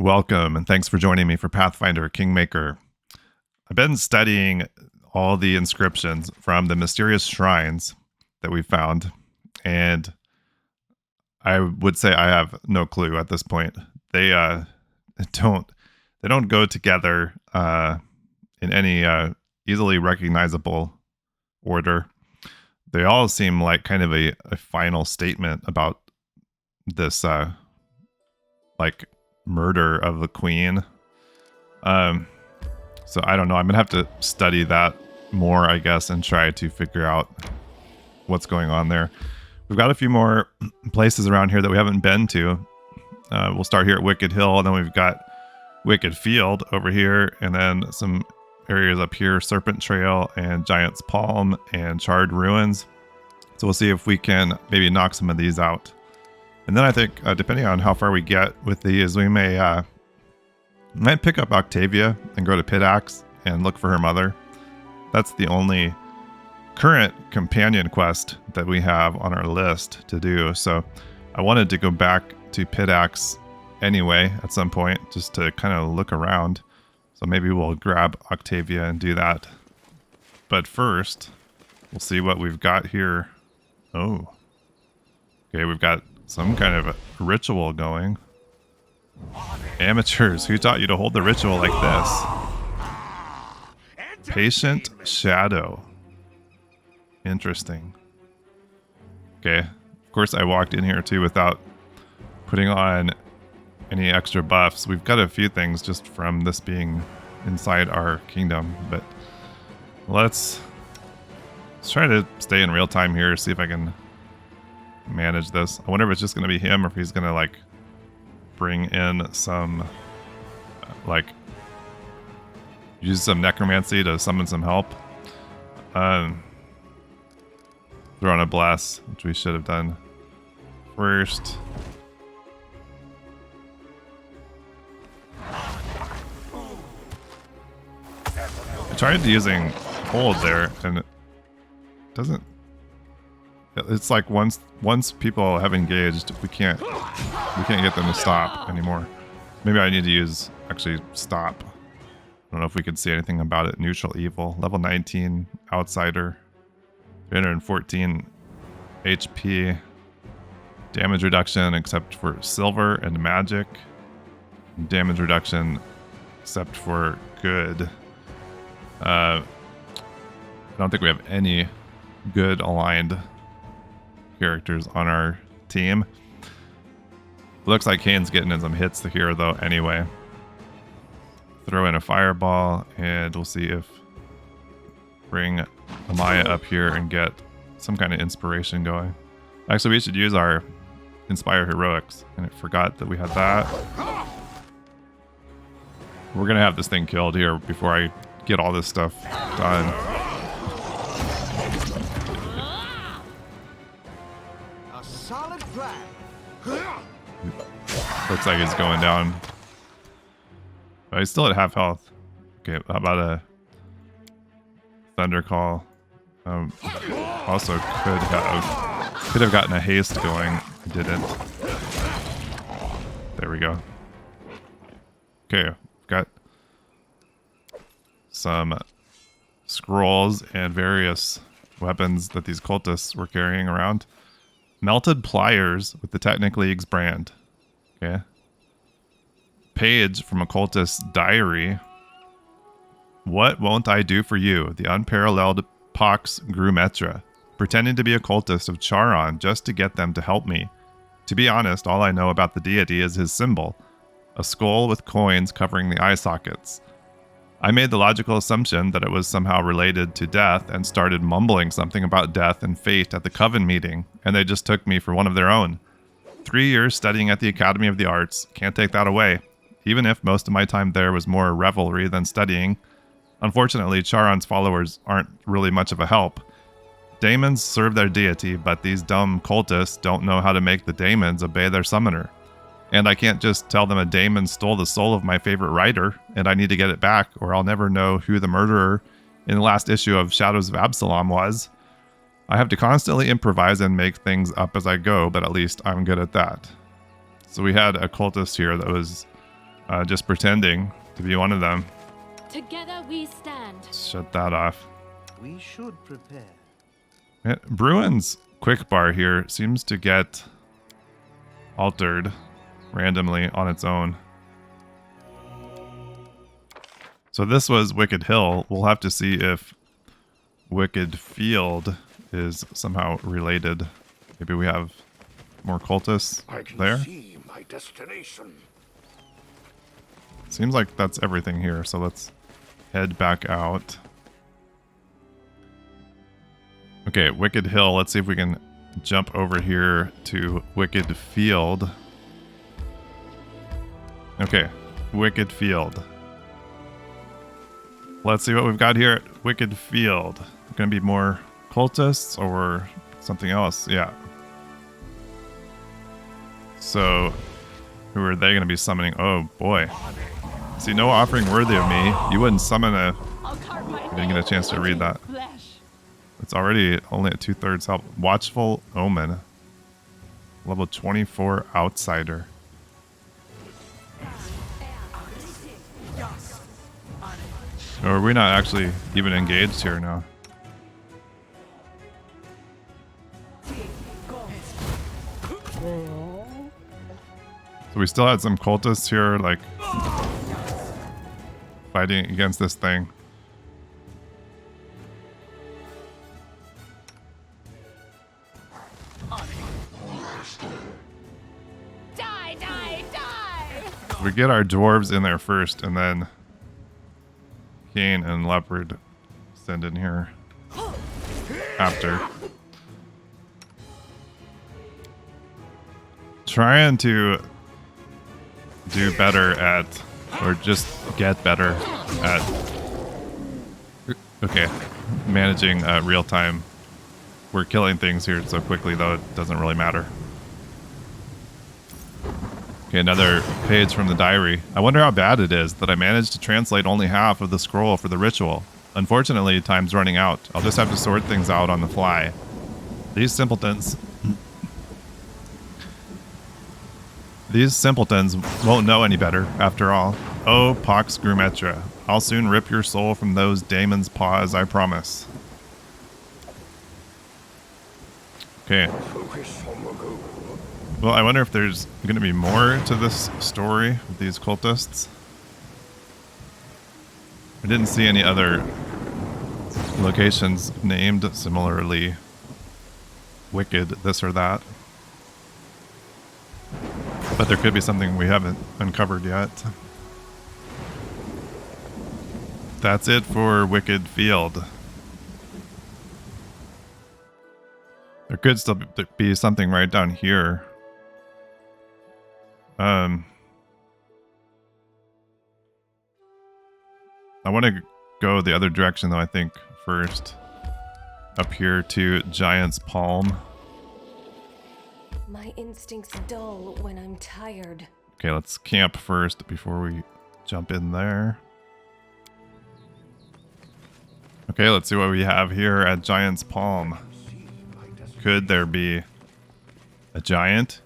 Welcome, and thanks for joining me for Pathfinder Kingmaker. I've been studying all the inscriptions from the mysterious shrines that we found, and I would say I have no clue at this point. They don't they don't go together in any easily recognizable order. They all seem like kind of a final statement about this like murder of the queen. So I don't know. I'm gonna have to study that more, I guess, and try to figure out what's going on there. We've got a few more places around here that we haven't been to. We'll start here at Wicked Hill, and then we've got Wicked Field over here, and then some areas up here, Serpent Trail and Giant's Palm and Charred Ruins. So we'll see if we can maybe knock some of these out. And then I think, depending on how far we get with these, we might pick up Octavia and go to Pitax and look for her mother. That's the only current companion quest that we have on our list to do. So I wanted to go back to Pitax anyway at some point, just to kind of look around. So maybe we'll grab Octavia and do that. But first, we'll see what we've got here. Oh. Okay, we've got some kind of a ritual going. Amateurs, who taught you to hold the ritual like this? Patient Shadow. Interesting. Okay, of course I walked in here too without putting on any extra buffs. We've got a few things just from this being inside our kingdom, but let's try to stay in real time here, see if I can manage this. I wonder if it's just going to be him or if he's going to like bring in some like use some necromancy to summon some help. Throw on a bless, which we should have done first. I tried using hold there and it doesn't. It's like once people have engaged, we can't get them to stop anymore. Maybe I need to use actually stop. I don't know if we could see anything about it. Neutral evil, level 19, outsider, 314 HP, damage reduction except for silver and magic, damage reduction except for good. I don't think we have any good aligned characters on our team. Looks like Kane's getting in some hits here though anyway. Throw in a fireball and we'll see if bring Amaya up here and get some kind of inspiration going. Actually, we should use our Inspire Heroics, and I forgot that we had that. We're gonna have this thing killed here before I get all this stuff done. Looks like it's going down. But he's still at half health. Okay, how about a Thunder Call? Also could have gotten a haste going. Didn't. There we go. Okay, got some scrolls and various weapons that these cultists were carrying around. Melted pliers with the Technic League's brand. Okay. Page from a cultist's diary. What won't I do for you? The unparalleled Pax Grumetra. Pretending to be a cultist of Charon just to get them to help me. To be honest, all I know about the deity is his symbol. A skull with coins covering the eye sockets. I made the logical assumption that it was somehow related to death and started mumbling something about death and fate at the coven meeting, and they just took me for one of their own. 3 years studying at the Academy of the Arts, can't take that away. Even if most of my time there was more revelry than studying. Unfortunately, Charon's followers aren't really much of a help. Daemons serve their deity, but these dumb cultists don't know how to make the daemons obey their summoner. And I can't just tell them a daemon stole the soul of my favorite writer, and I need to get it back, or I'll never know who the murderer in the last issue of Shadows of Absalom was. I have to constantly improvise and make things up as I go, but at least I'm good at that. So we had a cultist here that was just pretending to be one of them. Together we stand. Shut that off. We should prepare. Bruin's quick bar here seems to get altered randomly on its own. So this was Wicked Hill. We'll have to see if Wicked Field is somehow related. Maybe we have more cultists there. See my destination. Seems like that's everything here, so let's head back out. Okay, Wicked Hill. Let's see if we can jump over here to Wicked Field. Okay, Wicked Field. Let's see what we've got here at Wicked Field. Gonna be more cultists or something else? Yeah. So, who are they gonna be summoning? Oh boy. See, no offering worthy of me. You wouldn't summon a... I didn't get a chance to read that. It's already only at 2/3 health. Watchful Omen. Level 24 Outsider. Or are we not actually even engaged here now? So we still had some cultists here, like, fighting against this thing. Die, die, die! So we get our dwarves in there first, and then Kane and Leopard send in here after. Trying to do better at, or just get better at, okay, managing real time. We're killing things here so quickly, though it doesn't really matter. Okay, another page from the diary. I wonder how bad it is that I managed to translate only half of the scroll for the ritual. Unfortunately, time's running out. I'll just have to sort things out on the fly. These simpletons won't know any better, after all. Oh, Pox Grumetra. I'll soon rip your soul from those daemons' paws, I promise. Okay. Well, I wonder if there's going to be more to this story with these cultists. I didn't see any other locations named similarly wicked, this or that. But there could be something we haven't uncovered yet. That's it for Wicked Field. There could still be something right down here. I want to go the other direction though, I think, first. Up here to Giant's Palm. My instincts dull when I'm tired. Okay, let's camp first before we jump in there. Okay, let's see what we have here at Giant's Palm. Could there be a giant?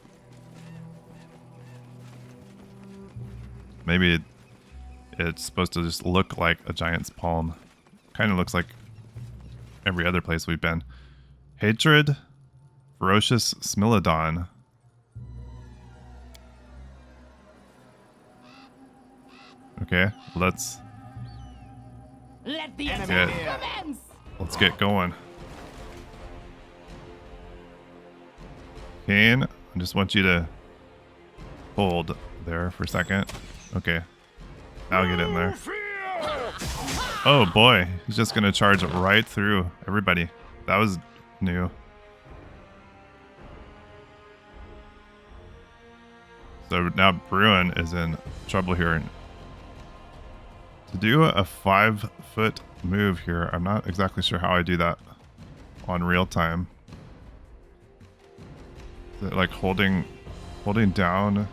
Maybe it's supposed to just look like a giant's palm. Kind of looks like every other place we've been. Hatred, Ferocious Smilodon. Okay, let's get going. Kane, I just want you to hold there for a second. Okay, now get in there. Oh boy, he's just gonna charge right through everybody. That was new. So now Bruin is in trouble here. To do a 5-foot move here, I'm not exactly sure how I do that on real time. Is it like holding down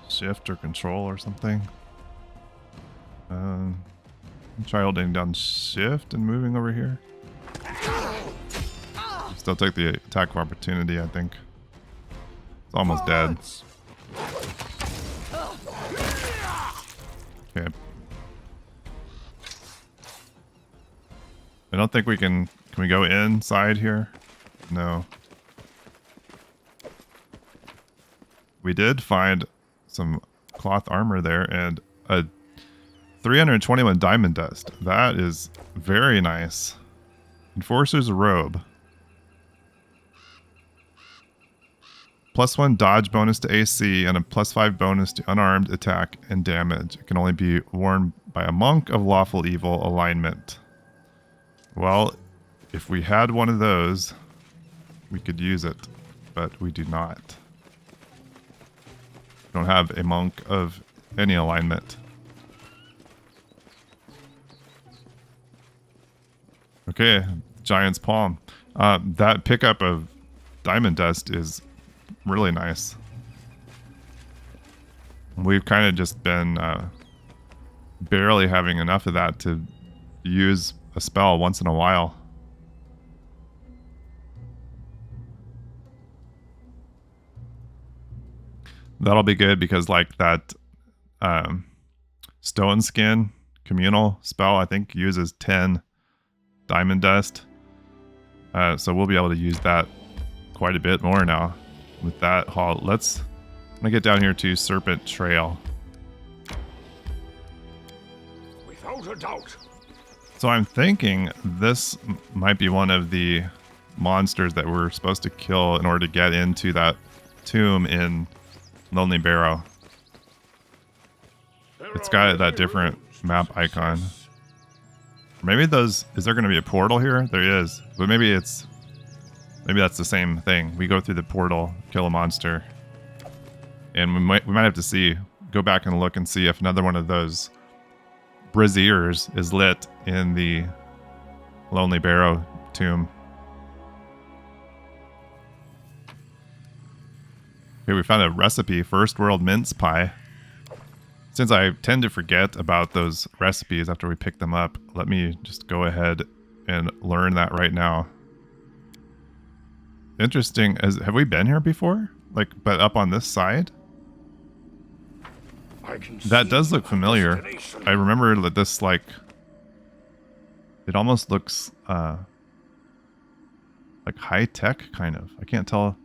shift or control or something? Try holding down shift and moving over here. Still take the attack of opportunity, I think. It's almost dead. Okay. I don't think we can we go inside here? No. We did find some cloth armor there and a 321 diamond dust. That is very nice. Enforcer's robe. +1 dodge bonus to AC and a +5 bonus to unarmed attack and damage. It can only be worn by a monk of lawful evil alignment. Well, if we had one of those, we could use it, but we do not. We don't have a monk of any alignment. Okay, Giant's Palm. That pickup of diamond dust is really nice. We've kind of just been barely having enough of that to use a spell once in a while. That'll be good because like that stone skin communal spell I think uses 10 diamond dust. So we'll be able to use that quite a bit more now with that haul. I'm gonna get down here to Serpent Trail. Without a doubt. So I'm thinking this might be one of the monsters that we're supposed to kill in order to get into that tomb in Lonely Barrow. It's got that different map icon. Maybe is there going to be a portal here? There is, but maybe that's the same thing. We go through the portal, kill a monster, and we might have to go back and look and see if another one of those braziers is lit in the Lonely Barrow tomb. Okay, we found a recipe, First World Mince Pie. Since I tend to forget about those recipes after we pick them up, let me just go ahead and learn that right now. Interesting. Have we been here before? But up on this side? That does look familiar. I remember that this, it almost looks, like high-tech, kind of. I can't tell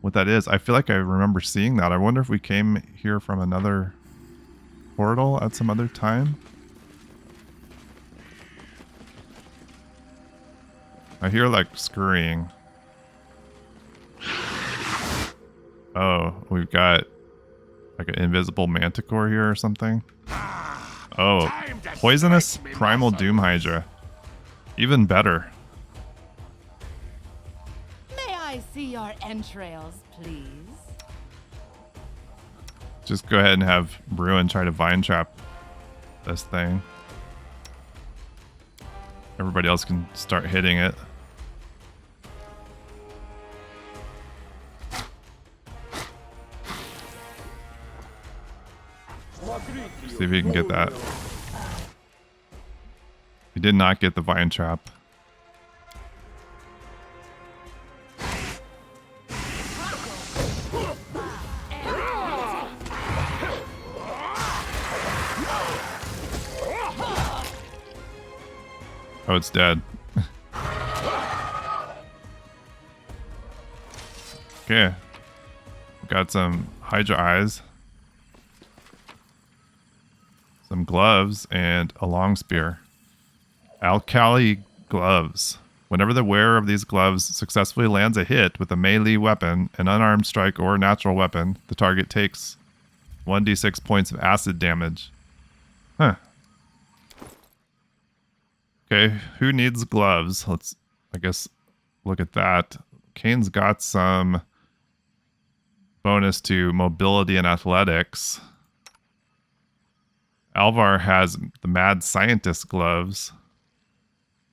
what that is. I feel like I remember seeing that. I wonder if we came here from another portal at some other time. I hear scurrying. Oh, we've got an invisible manticore here or something. Oh, poisonous primal doom hydra. Even better. May I see your entrails, please? Just go ahead and have Bruin try to vine trap this thing. Everybody else can start hitting it. See if we can get that. We did not get the vine trap. Oh, it's dead. Okay. Got some Hydra eyes. Some gloves and a long spear. Alkali gloves. Whenever the wearer of these gloves successfully lands a hit with a melee weapon, an unarmed strike, or natural weapon, the target takes 1d6 points of acid damage. Huh. Okay, who needs gloves? Let's, I guess, look at that. Kane's got some bonus to mobility and athletics. Alvar has the Mad Scientist gloves.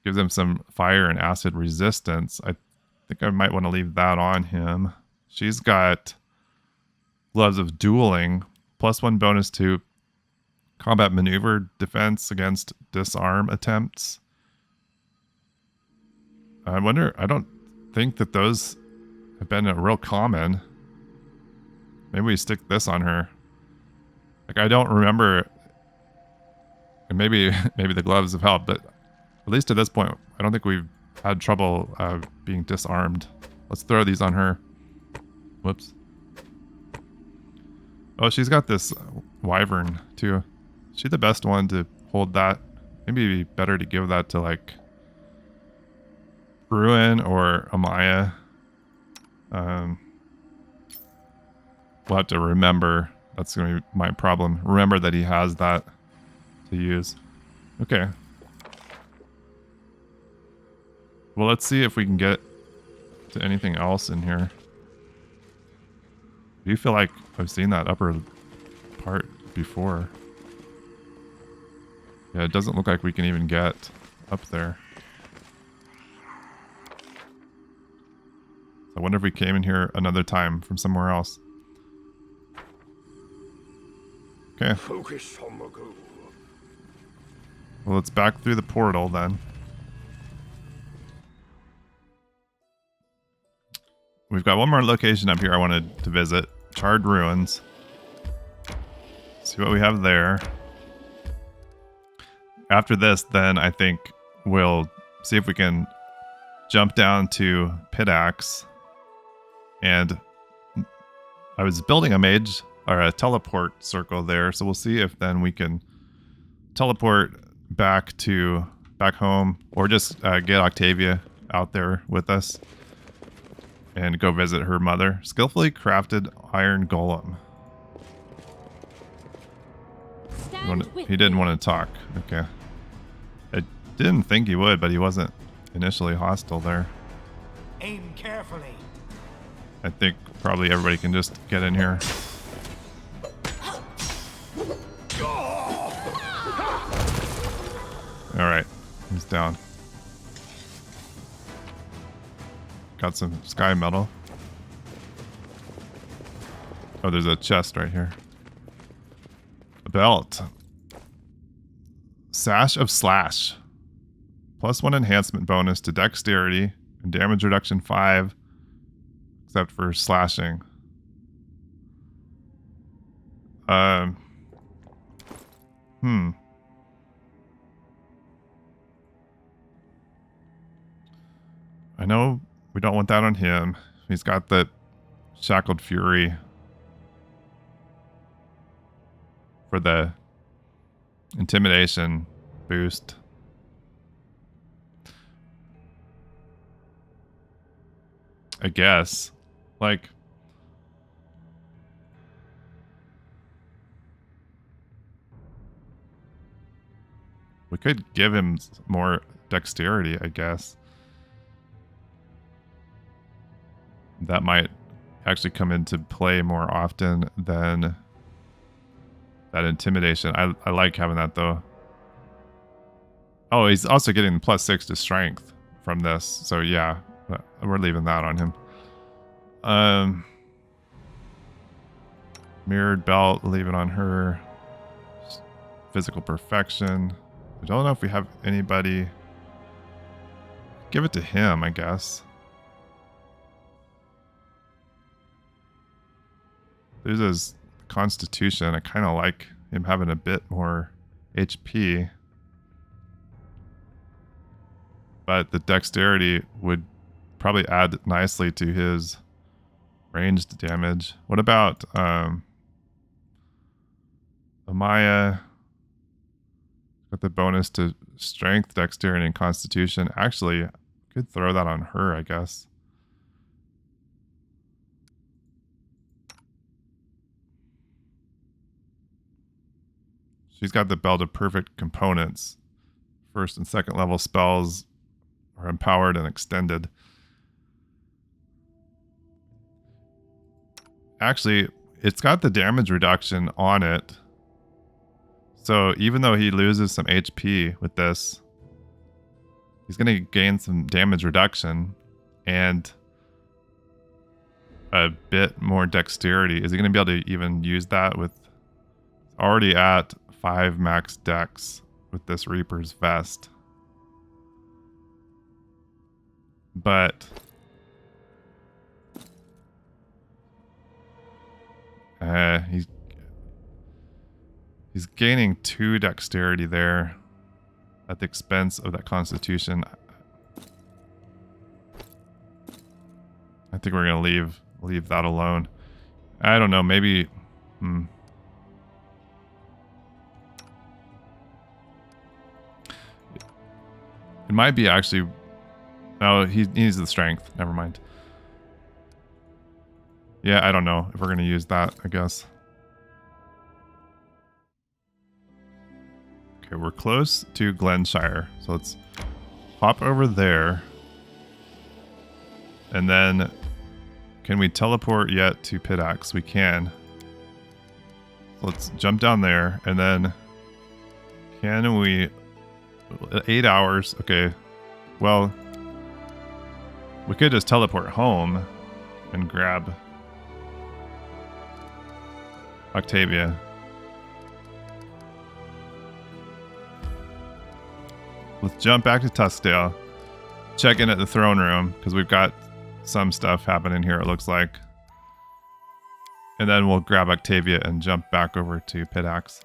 Gives him some fire and acid resistance. I think I might want to leave that on him. She's got gloves of dueling. +1 bonus to combat maneuver defense against disarm attempts. I wonder, I don't think that those have been a real common. Maybe we stick this on her. I don't remember And maybe maybe the gloves have helped, but at least at this point, I don't think we've had trouble being disarmed. Let's throw these on her. Whoops. Oh, she's got this wyvern too. Is she the best one to hold that? Maybe it'd be better to give that to like Bruin or Amaya. We'll have to remember. That's going to be my problem. Remember that he has that to use. Okay. Well, let's see if we can get to anything else in here. Do you feel like I've seen that upper part before? Yeah, it doesn't look like we can even get up there. I wonder if we came in here another time from somewhere else. Okay. Focus on the goal. Well, let's back through the portal then. We've got one more location up here I wanted to visit. Charred Ruins. See what we have there. After this, then I think we'll see if we can jump down to Pitax. And I was building a mage or a teleport circle there, so we'll see if then we can teleport back home, or just get Octavia out there with us and go visit her mother. Skillfully crafted iron golem. He didn't want to talk. Okay. I didn't think he would, but he wasn't initially hostile there. Aim carefully. I think probably everybody can just get in here. Alright, he's down. Got some sky metal. Oh, there's a chest right here. A belt. Sash of Slash. +1 enhancement bonus to dexterity and damage reduction 5, except for slashing. I know we don't want that on him. He's got the Shackled Fury for the intimidation boost. I guess. Like, we could give him more dexterity, I guess. That might actually come into play more often than that intimidation. I like having that though. Oh, he's also getting +6 to strength from this. So yeah, we're leaving that on him. Mirrored belt, leave it on her. Physical perfection. I don't know if we have anybody. Give it to him, I guess. There's his constitution. I kind of like him having a bit more HP. But the dexterity would probably add nicely to his ranged damage. What about Amaya? Got the bonus to strength, dexterity, and constitution. Actually, could throw that on her, I guess. She's got the belt of perfect components. First and second level spells are empowered and extended. Actually, it's got the damage reduction on it. So even though he loses some HP with this, he's going to gain some damage reduction and a bit more dexterity. Is he going to be able to even use that with already at 5 max dex with this Reaper's Vest? But He's gaining 2 dexterity there at the expense of that constitution. I think we're gonna leave that alone. I don't know, maybe it might be actually. Oh, he needs the strength. Never mind. Yeah, I don't know if we're gonna use that, I guess. Okay, we're close to Glenshire, so let's hop over there. And then, can we teleport yet to Pitax? We can. So let's jump down there, and then can we... 8 hours, okay. Well, we could just teleport home and grab Octavia. Let's jump back to Tuskdale. Check in at the throne room, because we've got some stuff happening here, it looks like. And then we'll grab Octavia and jump back over to Pitax.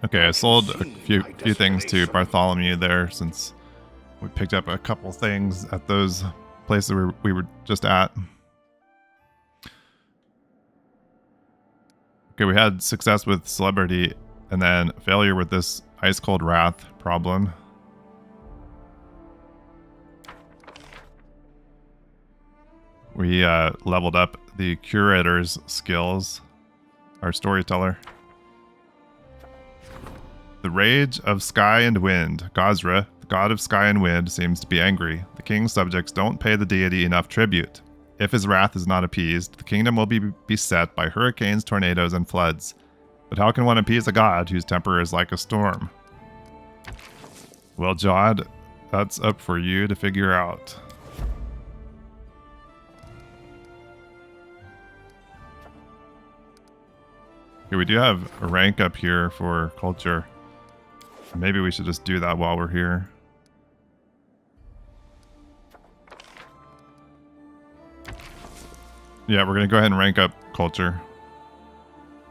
Okay, I sold a few things to Bartholomew there, since we picked up a couple things at those places we were just at. Okay, we had success with Celebrity, and then failure with this Ice Cold Wrath problem. We leveled up the Curator's skills, our Storyteller. The Rage of Sky and Wind. Gazra, the god of sky and wind, seems to be angry. The king's subjects don't pay the deity enough tribute. If his wrath is not appeased, the kingdom will be beset by hurricanes, tornadoes, and floods. But how can one appease a god whose temper is like a storm? Well, Jod, that's up for you to figure out. Okay, we do have a rank up here for culture. Maybe we should just do that while we're here. Yeah, we're going to go ahead and rank up culture.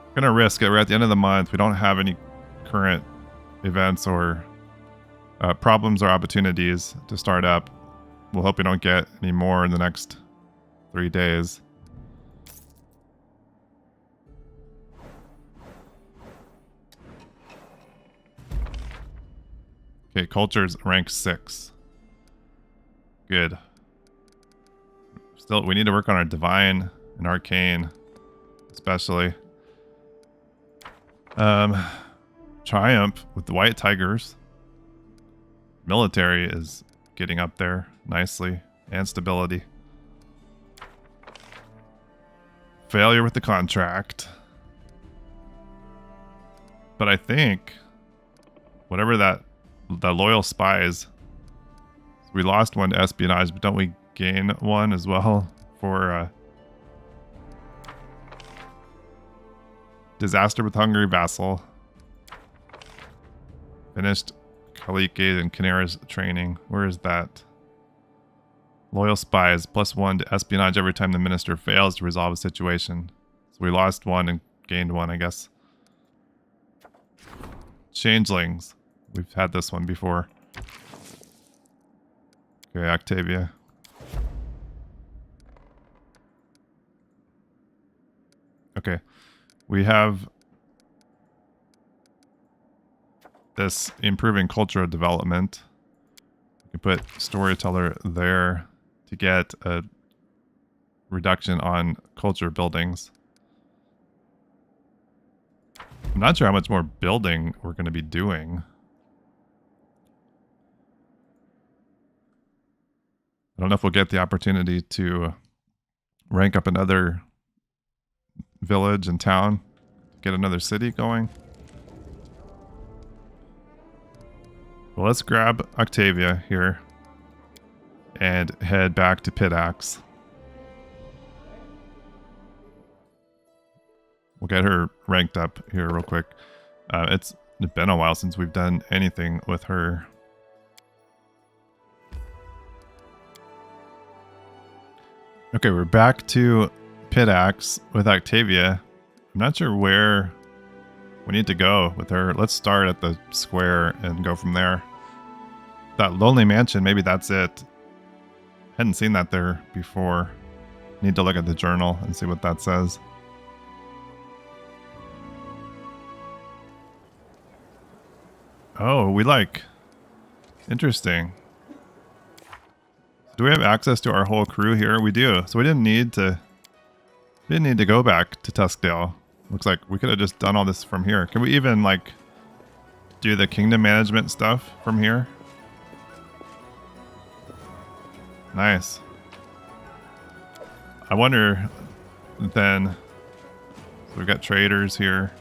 We're going to risk it. We're at the end of the month. We don't have any current events or problems or opportunities to start up. We'll hope we don't get any more in the next 3 days. Okay, culture's rank 6. Good. Still, we need to work on our divine and arcane, especially. Triumph with the white tigers. Military is getting up there nicely, and stability. Failure with the contract. But I think whatever the loyal spies, we lost one to espionage, but don't we gain one as well for disaster with hungry vassal? Finished Khalik Gate and Canara's training. Where is that? Loyal spies, +1 to espionage every time the minister fails to resolve a situation. So we lost one and gained one, I guess. Changelings. We've had this one before. Okay, Octavia. Okay. We have this improving cultural development. We can put storyteller there to get a reduction on culture buildings. I'm not sure how much more building we're going to be doing. I don't know if we'll get the opportunity to rank up another village and town, get another city going. Well, let's grab Octavia here and head back to Pitax. We'll get her ranked up here real quick. It's been a while since we've done anything with her. Okay, we're back to Pitax with Octavia. I'm not sure where we need to go with her. Let's start at the square and go from there. That lonely mansion, maybe that's it. Hadn't seen that there before. Need to look at the journal and see what that says. Oh, we like... Interesting. Do we have access to our whole crew here? We do. So we didn't need to go back to Tuskdale. Looks like we could have just done all this from here. Can we even like do the kingdom management stuff from here? Nice. I wonder then, so we've got traders here.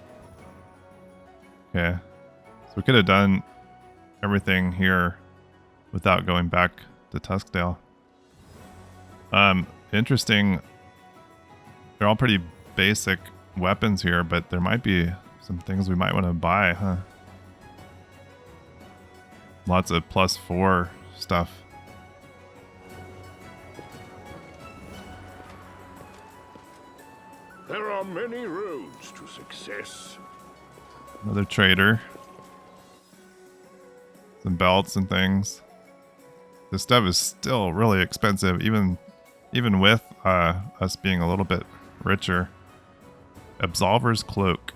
Okay. So we could have done everything here without going back to Tuskdale. Interesting. They're all pretty basic weapons here, but there might be some things we might want to buy, huh? Lots of +4 stuff. There are many roads to success. Another trader. Some belts and things. This stuff is still really expensive, even with us being a little bit richer. Absolver's cloak.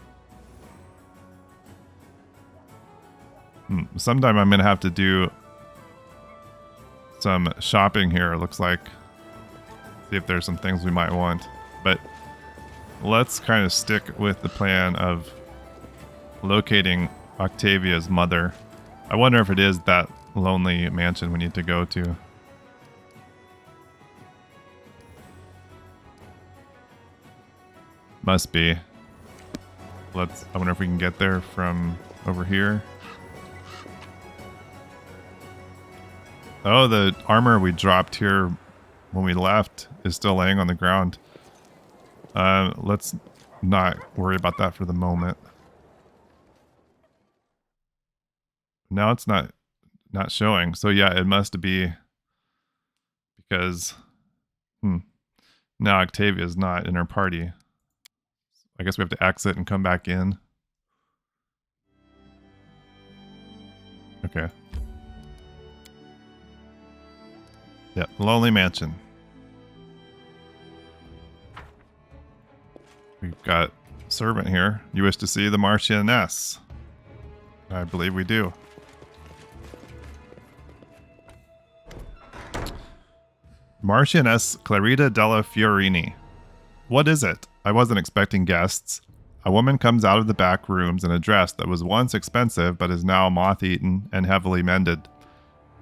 Sometime I'm gonna have to do some shopping here. It looks like. See if there's some things we might want, but let's kind of stick with the plan of locating Octavia's mother. I wonder if it is that lonely mansion we need to go to. Must be. I wonder if we can get there from over here. Oh, the armor we dropped here when we left is still laying on the ground. Let's not worry about that for the moment. Now it's not showing. So yeah, it must be because now Octavia is not in her party. I guess we have to exit and come back in. Okay. Yeah, Lonely Mansion. We've got servant here. You wish to see the Marchioness? I believe we do. Marchioness Clarita della Fiorini. What is it? I wasn't expecting guests. A woman comes out of the back rooms in a dress that was once expensive but is now moth-eaten and heavily mended.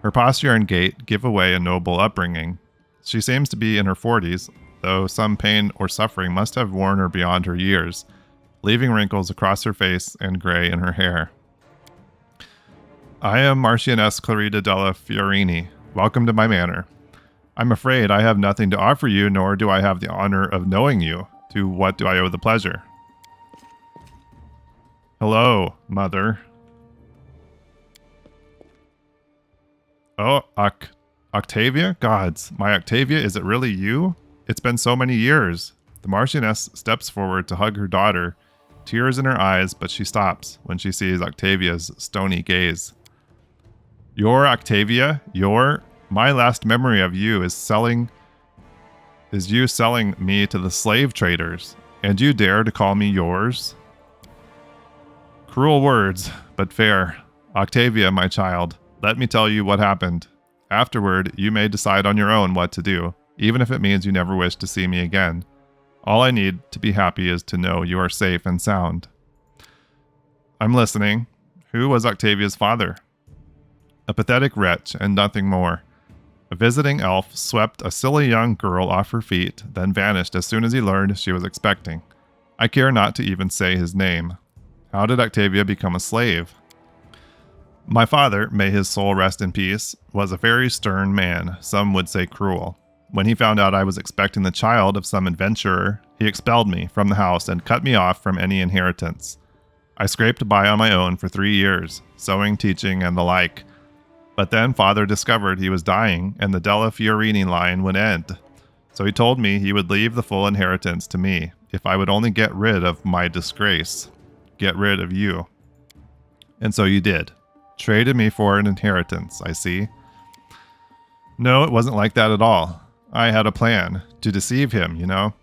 Her posture and gait give away a noble upbringing. She seems to be in her 40s, though some pain or suffering must have worn her beyond her years, leaving wrinkles across her face and gray in her hair. I am Marchioness Clarita della Fiorini. Welcome to my manor. I'm afraid I have nothing to offer you, nor do I have the honor of knowing you. To what do I owe the pleasure? Hello, mother. Oh, Octavia? Gods, my Octavia, is it really you? It's been so many years. The Marchioness steps forward to hug her daughter, tears in her eyes, but she stops when she sees Octavia's stony gaze. Your Octavia? My last memory of you is you selling me to the slave traders, and you dare to call me yours? Cruel words, but fair. Octavia, my child, let me tell you what happened. Afterward, you may decide on your own what to do, even if it means you never wish to see me again. All I need to be happy is to know you are safe and sound. I'm listening. Who was Octavia's father? A pathetic wretch, and nothing more. A visiting elf swept a silly young girl off her feet, then vanished as soon as he learned she was expecting. I care not to even say his name. How did Octavia become a slave? My father, may his soul rest in peace, was a very stern man, some would say cruel. When he found out I was expecting the child of some adventurer, he expelled me from the house and cut me off from any inheritance. I scraped by on my own for 3 years, sewing, teaching, and the like. But then father discovered he was dying and the Della Fiorini line would end. So he told me he would leave the full inheritance to me if I would only get rid of my disgrace. Get rid of you. And so you did. Traded me for an inheritance, I see. No, it wasn't like that at all. I had a plan. To deceive him, you know.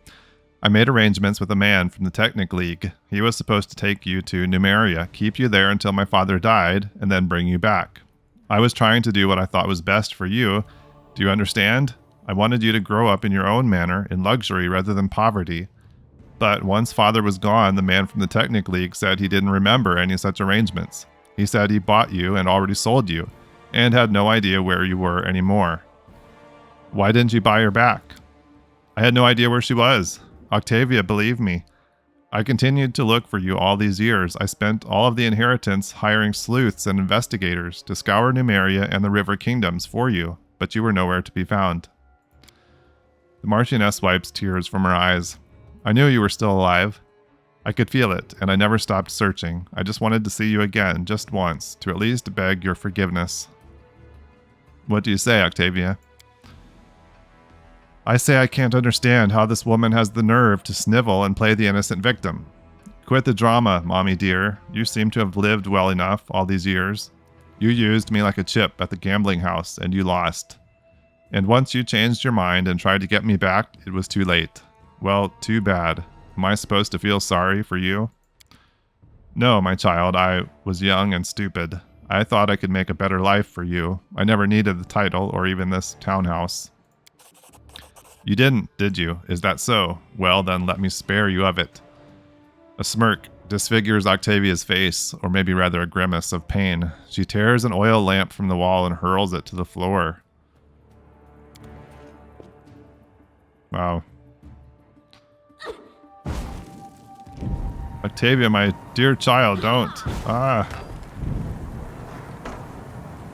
I made arrangements with a man from the Technic League. He was supposed to take you to Numeria, keep you there until my father died, and then bring you back. I was trying to do what I thought was best for you. Do you understand? I wanted you to grow up in your own manner, in luxury rather than poverty. But once father was gone, the man from the Technic League said he didn't remember any such arrangements. He said he bought you and already sold you, and had no idea where you were anymore. Why didn't you buy her back? I had no idea where she was. Octavia, believe me. I continued to look for you all these years. I spent all of the inheritance hiring sleuths and investigators to scour Numeria and the River Kingdoms for you, but you were nowhere to be found. The Marchioness wipes tears from her eyes. I knew you were still alive. I could feel it, and I never stopped searching. I just wanted to see you again, just once, to at least beg your forgiveness. What do you say, Octavia? I say I can't understand how this woman has the nerve to snivel and play the innocent victim. Quit the drama, Mommy dear. You seem to have lived well enough all these years. You used me like a chip at the gambling house, and you lost. And once you changed your mind and tried to get me back, it was too late. Well, too bad. Am I supposed to feel sorry for you? No, my child, I was young and stupid. I thought I could make a better life for you. I never needed the title or even this townhouse. You didn't, did you? Is that so? Well, then let me spare you of it. A smirk disfigures Octavia's face, or maybe rather a grimace of pain. She tears an oil lamp from the wall and hurls it to the floor. Wow. Octavia, my dear child, don't.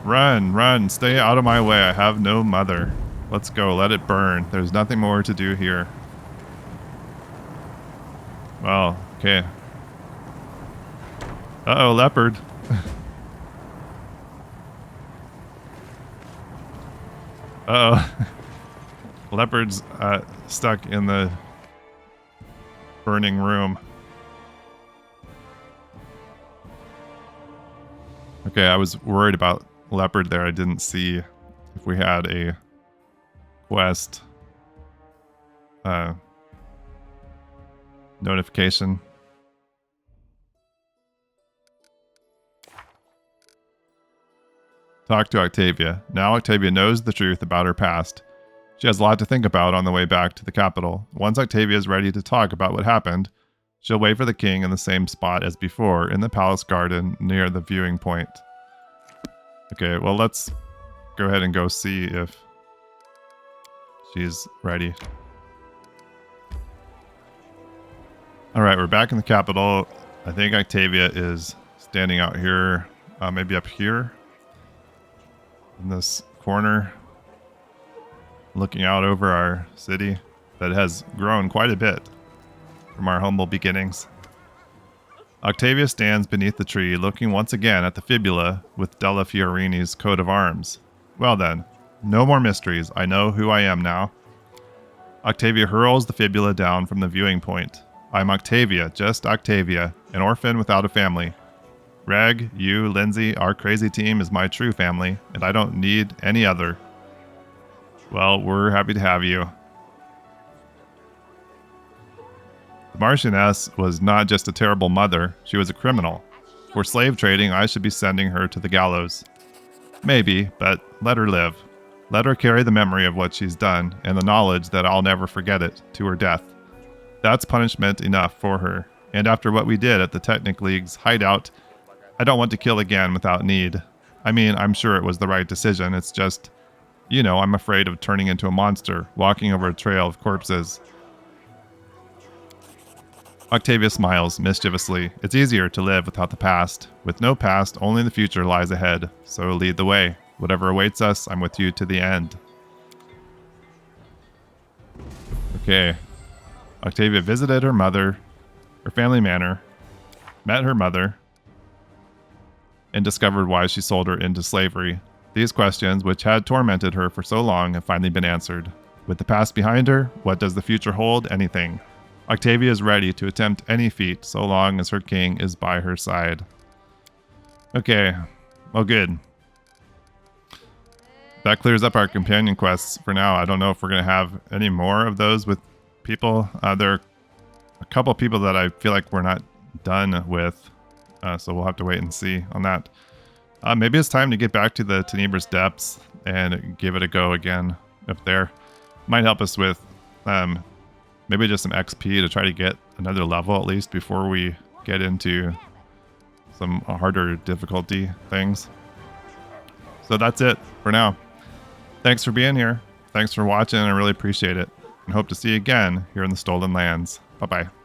Run, run, stay out of my way. I have no mother. Let's go, let it burn. There's nothing more to do here. Well, okay. Uh-oh, leopard. Uh-oh. Leopard's stuck in the burning room. Okay, I was worried about leopard there. I didn't see if we had a quest notification. Talk to Octavia. Now Octavia knows the truth about her past. She has a lot to think about on the way back to the capital. Once Octavia is ready to talk about what happened, she'll wait for the king in the same spot as before, in the palace garden near the viewing point. Okay, well, let's go ahead and go see if she's ready. Alright, we're back in the capital. I think Octavia is standing out here, maybe up here in this corner, looking out over our city that has grown quite a bit from our humble beginnings. Octavia stands beneath the tree, looking once again at the fibula with Della Fiorini's coat of arms. Well then, no more mysteries. I know who I am now. Octavia hurls the fibula down from the viewing point. I'm Octavia, just Octavia, an orphan without a family. Reg, you, Lindsay, our crazy team is my true family, and I don't need any other. Well, we're happy to have you. The Marchioness was not just a terrible mother, she was a criminal. For slave trading, I should be sending her to the gallows. Maybe, but let her live. Let her carry the memory of what she's done, and the knowledge that I'll never forget it, to her death. That's punishment enough for her. And after what we did at the Technic League's hideout, I don't want to kill again without need. I mean, I'm sure it was the right decision, it's just, you know, I'm afraid of turning into a monster, walking over a trail of corpses. Octavia smiles mischievously. It's easier to live without the past. With no past, only the future lies ahead. So lead the way. Whatever awaits us, I'm with you to the end. Okay. Octavia visited her mother, her family manor, met her mother, and discovered why she sold her into slavery. These questions, which had tormented her for so long, have finally been answered. With the past behind her, what does the future hold? Anything. Octavia is ready to attempt any feat so long as her king is by her side. Okay, well, good. That clears up our companion quests for now. I don't know if we're going to have any more of those with people. There are a couple people that I feel like we're not done with, so we'll have to wait and see on that. Maybe it's time to get back to the Tenebra's Depths and give it a go again up there. Might help us with maybe just some XP to try to get another level at least before we get into some harder difficulty things. So that's it for now. Thanks for being here. Thanks for watching. I really appreciate it. And hope to see you again here in the Stolen Lands. Bye-bye.